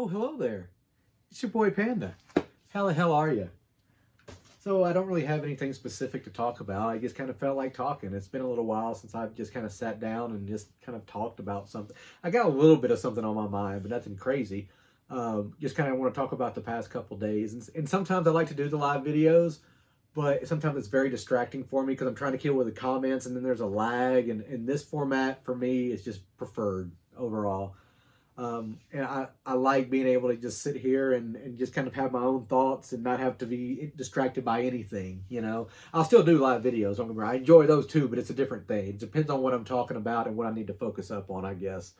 Oh, hello there. It's your boy Panda. How the hell are you? So I don't really have anything specific to talk about. I just kind of felt like talking. It's been a little while since I've just kind of sat down and just kind of talked about something. I got a little bit of something on my mind, but nothing crazy. Just kind of want to talk about the past couple days. And sometimes I like to do the live videos, but sometimes it's very distracting for me because I'm trying to kill with the comments and then there's a lag. And this format for me is just preferred overall. And I like being able to just sit here and just kind of have my own thoughts and not have to be distracted by anything, you know. I'll still do live videos, don't get me wrong. I enjoy those too, but it's a different thing. It depends on what I'm talking about and what I need to focus up on, I guess.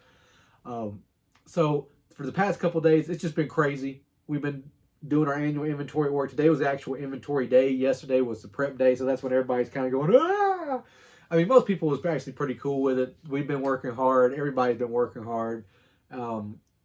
So for the past couple of days, it's just been crazy. We've been doing our annual inventory work. Today was the actual inventory day. Yesterday was the prep day, so that's when everybody's kind of going, ah! I mean, most people was actually pretty cool with it. We've been working hard. Everybody's been working hard.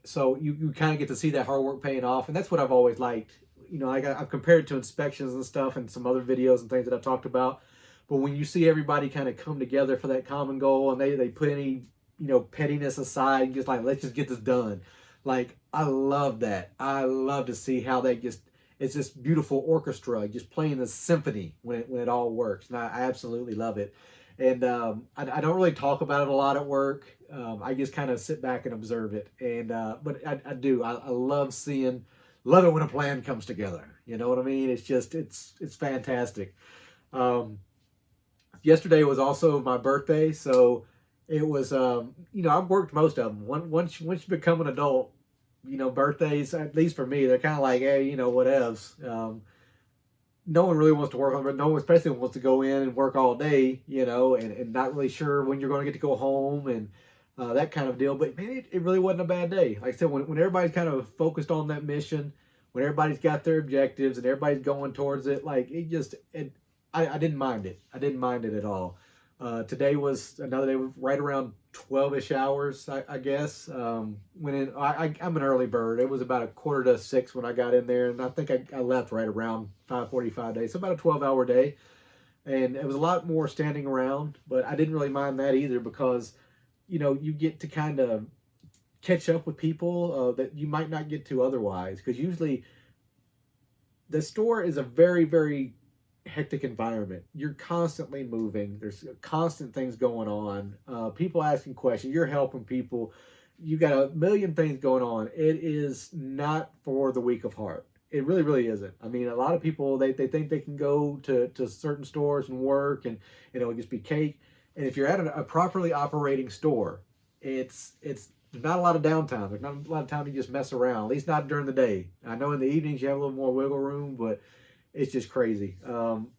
So you kind of get to see that hard work paying off, and that's what I've always liked. You know, I've compared it to inspections and stuff and some other videos and things that I've talked about. But when you see everybody kind of come together for that common goal and they put any, you know, pettiness aside and just like, let's just get this done. Like, I love that. I love to see how they just, it's this beautiful orchestra just playing the symphony when it all works. And I absolutely love it. And I don't really talk about it a lot at work. I just kind of sit back and observe it. And but I do. I love it when a plan comes together. You know what I mean? It's just it's fantastic. Yesterday was also my birthday, so it was you know, I've worked most of them. Once you become an adult, you know, birthdays, at least for me, they're kind of like, hey, you know, whatevs. No one really wants to work on it, but no one especially wants to go in and work all day, you know, and not really sure when you're going to get to go home and that kind of deal. But man, it really wasn't a bad day. Like I said, when everybody's kind of focused on that mission, when everybody's got their objectives and everybody's going towards it, like I didn't mind it. I didn't mind it at all. Today was another day, right around 12-ish hours, I guess. I'm an early bird. It was about 5:45 when I got in there, and I think I left right around 5:45 days. So about a 12-hour day, and it was a lot more standing around, but I didn't really mind that either because, you know, you get to kind of catch up with people that you might not get to otherwise, because usually the store is a very, very hectic environment. You're constantly moving. There's constant things going on. People asking questions. You're helping people. You got a million things going on. It is not for the weak of heart. It really, really isn't. I mean, a lot of people, they think they can go to certain stores and work and it'll just be cake. And if you're at a properly operating store, it's not a lot of downtime. There's not a lot of time to just mess around, at least not during the day. I know in the evenings you have a little more wiggle room, but it's just crazy.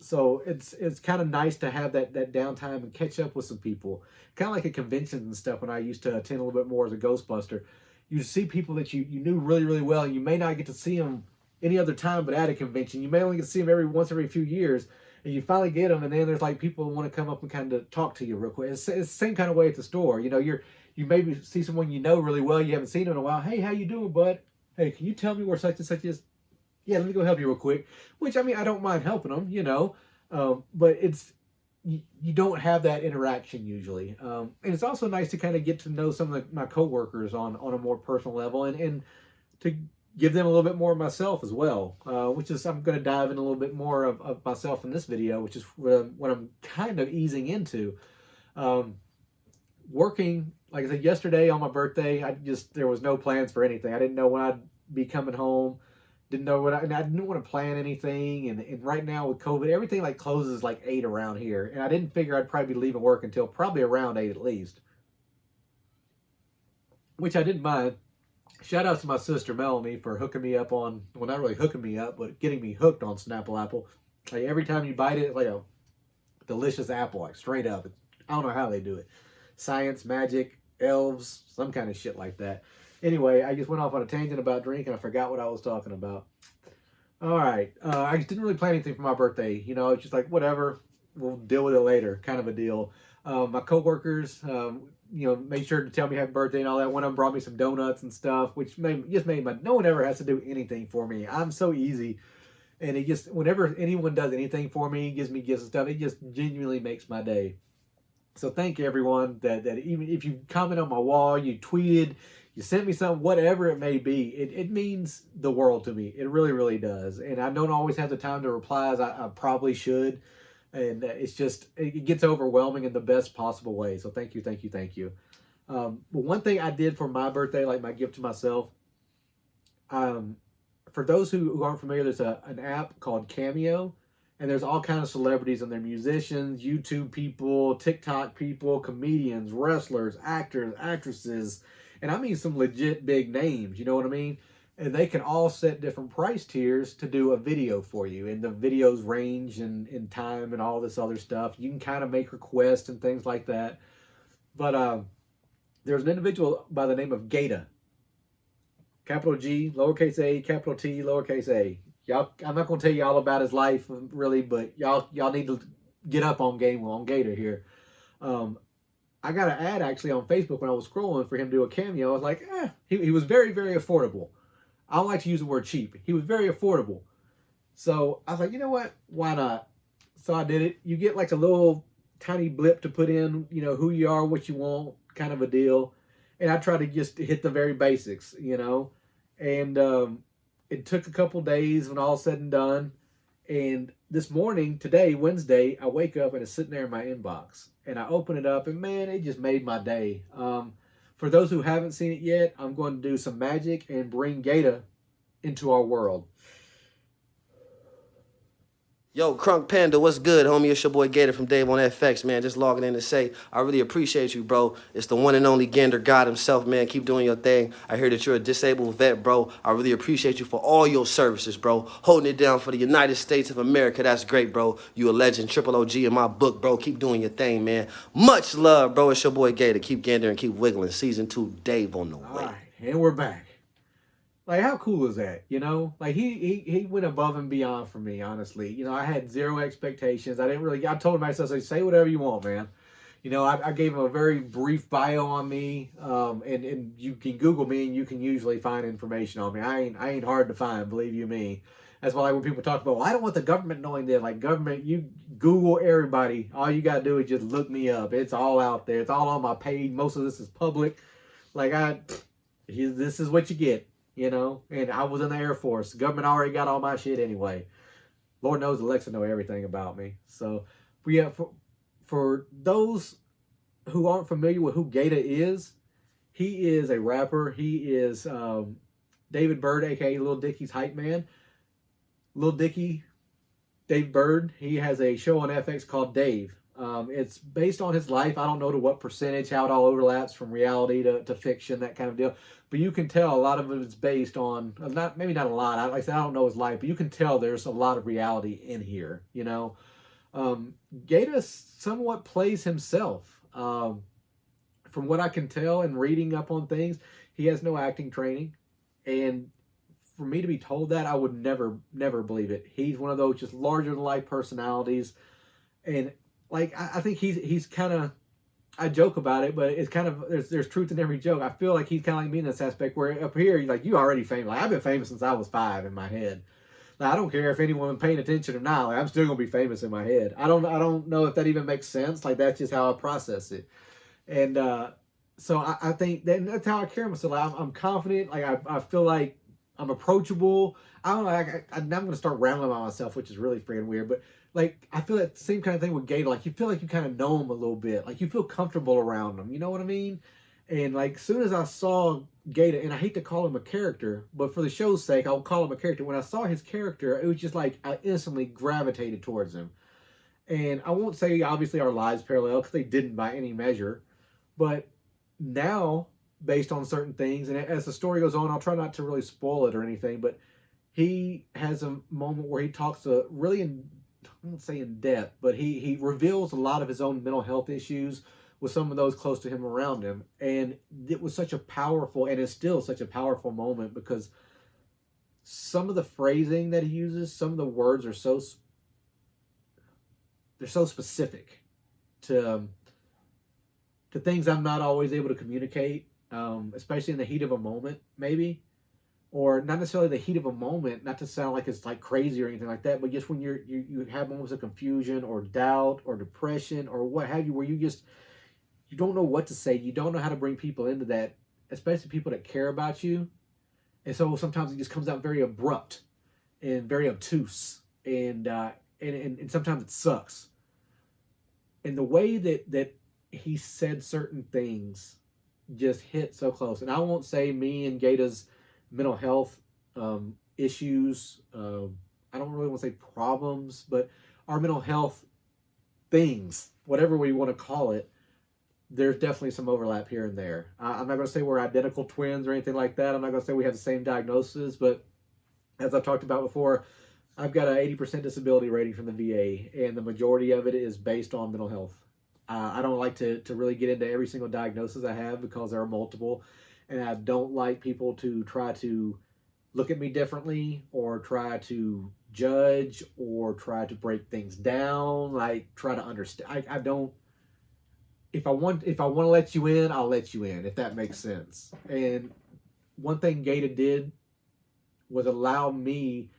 So it's kind of nice to have that downtime and catch up with some people. Kind of like at conventions and stuff when I used to attend a little bit more as a Ghostbuster. You see people that you knew really, really well, and you may not get to see them any other time but at a convention. You may only get to see them once every few years, and you finally get them, and then there's like people who want to come up and kind of talk to you real quick. It's the same kind of way at the store. You know, you maybe see someone you know really well, you haven't seen them in a while. Hey, how you doing, bud? Hey, can you tell me where such and such is? Yeah, let me go help you real quick. Which, I mean, I don't mind helping them, you know, but you don't have that interaction usually. And it's also nice to kind of get to know some of my coworkers on a more personal level and to give them a little bit more of myself as well, which is, I'm going to dive in a little bit more of myself in this video, which is what I'm kind of easing into. Working, like I said, yesterday on my birthday, there was no plans for anything. I didn't know when I'd be coming home. Didn't know I didn't want to plan anything, and right now with COVID, everything like closes like 8 around here, and I didn't figure I'd probably be leaving work until probably around 8 at least, which I didn't mind. Shout out to my sister Melanie for hooking me up on, well, not really hooking me up, but getting me hooked on Snapple Apple. Like every time you bite it, it's like a delicious apple, like straight up. I don't know how they do it. Science, magic, elves, some kind of shit like that. Anyway, I just went off on a tangent about drink and I forgot what I was talking about. All right. I just didn't really plan anything for my birthday. You know, it's just like, whatever, we'll deal with it later, kind of a deal. My coworkers, you know, made sure to tell me happy birthday and all that. One of them brought me some donuts and stuff, which just made no one ever has to do anything for me. I'm so easy. And it just, whenever anyone does anything for me, gives me gifts and stuff, it just genuinely makes my day. So thank you everyone that even if you comment on my wall, you tweeted, you sent me something, whatever it may be, it means the world to me. It really, really does. And I don't always have the time to reply as I probably should. And it's just, it gets overwhelming in the best possible way. So thank you, thank you, thank you. But one thing I did for my birthday, like my gift to myself, for those who aren't familiar, there's an app called Cameo, and there's all kinds of celebrities and they're musicians, YouTube people, TikTok people, comedians, wrestlers, actors, actresses, and I mean some legit big names, you know what I mean? And they can all set different price tiers to do a video for you, and the videos range in time and all this other stuff. You can kind of make requests and things like that. But there's an individual by the name of GaTa. Capital G, lowercase a, capital T, lowercase a. Y'all, I'm not gonna tell you all about his life really, but y'all need to get up on game on GaTa here. I got an ad actually on Facebook when I was scrolling for him to do a cameo. I was like, he was very, very affordable. I don't like to use the word cheap. He was very affordable. So I was like, you know what? Why not? So I did it. You get like a little tiny blip to put in, you know, who you are, what you want, kind of a deal. And I try to just hit the very basics, you know. And it took a couple days when all said and done. And this morning, today, Wednesday, I wake up and it's sitting there in my inbox. And I open it up and man, it just made my day. For those who haven't seen it yet, I'm going to do some magic and bring GaTa into our world. Yo, crunkpanda, what's good, homie? It's your boy GaTa from Dave on FX, man. Just logging in to say I really appreciate you, bro. It's the one and only Gander God himself, man. Keep doing your thing. I hear that you're a disabled vet, bro. I really appreciate you for all your services, bro. Holding it down for the United States of America. That's great, bro. You a legend, triple OG in my book, bro. Keep doing your thing, man. Much love, bro. It's your boy GaTa. Keep Gander and keep wiggling. Season 2, Dave on the way. All right, and we're back. Like, how cool is that, you know? Like, he went above and beyond for me, honestly. You know, I had zero expectations. I told him, I said, say whatever you want, man. You know, I gave him a very brief bio on me, and you can Google me, and you can usually find information on me. I ain't hard to find, believe you me. That's why, like, when people talk about, well, I don't want the government knowing this. Like, government, you Google everybody. All you got to do is just look me up. It's all out there. It's all on my page. Most of this is public. Like, this is what you get. You know, and I was in the Air Force. The government already got all my shit anyway. Lord knows Alexa know everything about me. So, but yeah, for those who aren't familiar with who GaTa is, he is a rapper. He is David Bird, a.k.a. Lil Dicky's hype man. Lil Dicky, Dave Bird, he has a show on FX called Dave. It's based on his life. I don't know to what percentage, how it all overlaps from reality to fiction, that kind of deal. But you can tell a lot of it is based on, maybe not a lot. Like I said, I don't know his life, but you can tell there's a lot of reality in here, you know. GaTa somewhat plays himself. From what I can tell and reading up on things, he has no acting training. And for me to be told that, I would never believe it. He's one of those just larger than life personalities. And like, I think he's kind of, I joke about it, but it's kind of, there's truth in every joke. I feel like he's kind of like me in this aspect where up here, like, you already famous. Like, I've been famous since I was 5 in my head. Like, I don't care if anyone paying attention or not. Like, I'm still going to be famous in my head. I don't know if that even makes sense. Like, that's just how I process it. And so I think that's how I carry myself. Like, I'm confident. Like, I feel like I'm approachable. I don't know. I'm going to start rambling about myself, which is really freaking weird. But like, I feel that same kind of thing with GaTa. Like, you feel like you kind of know him a little bit. Like, you feel comfortable around him. You know what I mean? And like, as soon as I saw GaTa, and I hate to call him a character, but for the show's sake, I'll call him a character. When I saw his character, it was just like I instantly gravitated towards him. And I won't say obviously our lives parallel, because they didn't by any measure. But now, based on certain things, and as the story goes on, I'll try not to really spoil it or anything, but he has a moment where he talks to really I won't say in depth, but he reveals a lot of his own mental health issues with some of those close to him around him. And it was such a powerful, and it's still such a powerful moment, because some of the phrasing that he uses, some of the words are they're so specific to things I'm not always able to communicate, especially in the heat of a moment, maybe. Or not necessarily the heat of a moment, not to sound like it's like crazy or anything like that, but just when you have moments of confusion or doubt or depression or what have you, where you don't know what to say, you don't know how to bring people into that especially people that care about you. And so sometimes it just comes out very abrupt and very obtuse, and sometimes it sucks. And the way that he said certain things just hit so close. And I won't say me and GaTa's mental health issues. I don't really want to say problems, but our mental health things, whatever we want to call it, there's definitely some overlap here and there. I'm not going to say we're identical twins or anything like that. I'm not going to say we have the same diagnosis, but as I've talked about before, I've got an 80% disability rating from the VA, and the majority of it is based on mental health. I don't like to really get into every single diagnosis I have because there are multiple, and I don't like people to try to look at me differently or try to judge or try to break things down, like try to understand. I don't. If I want to let you in, I'll let you in, if that makes sense. And one thing GaTa did was allow me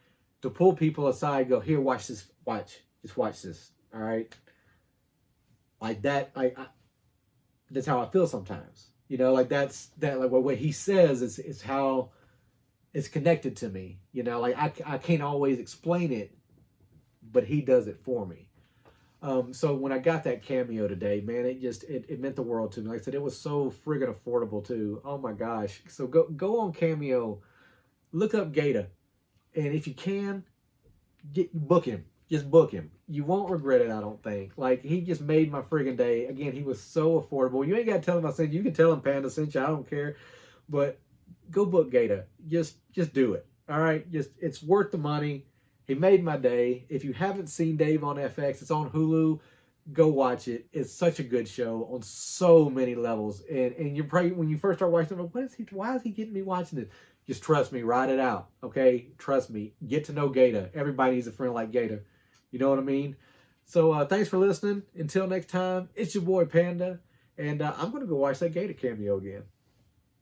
to pull people aside, go, here, watch this, just watch this, all right? Like that, that's how I feel sometimes. You know, like like what he says is how it's connected to me. You know, like I can't always explain it, but he does it for me. So when I got that Cameo today, man, it meant the world to me. Like I said, it was so friggin' affordable too. Oh my gosh. So go on Cameo, look up GaTa, and if you can, book him. Just book him. You won't regret it, I don't think. Like, he just made my friggin' day. Again, he was so affordable. You ain't got to tell him I sent you. You can tell him Panda sent you. I don't care. But go book GaTa. Just do it. All right? It's worth the money. He made my day. If you haven't seen Dave on FX, it's on Hulu. Go watch it. It's such a good show on so many levels. And you're probably, when you first start watching it, why is he getting me watching it? Just trust me. Ride it out. Okay? Trust me. Get to know GaTa. Everybody needs a friend like GaTa. You know what I mean? So thanks for listening. Until next time, it's your boy Panda. And I'm going to go watch that GaTa Cameo again.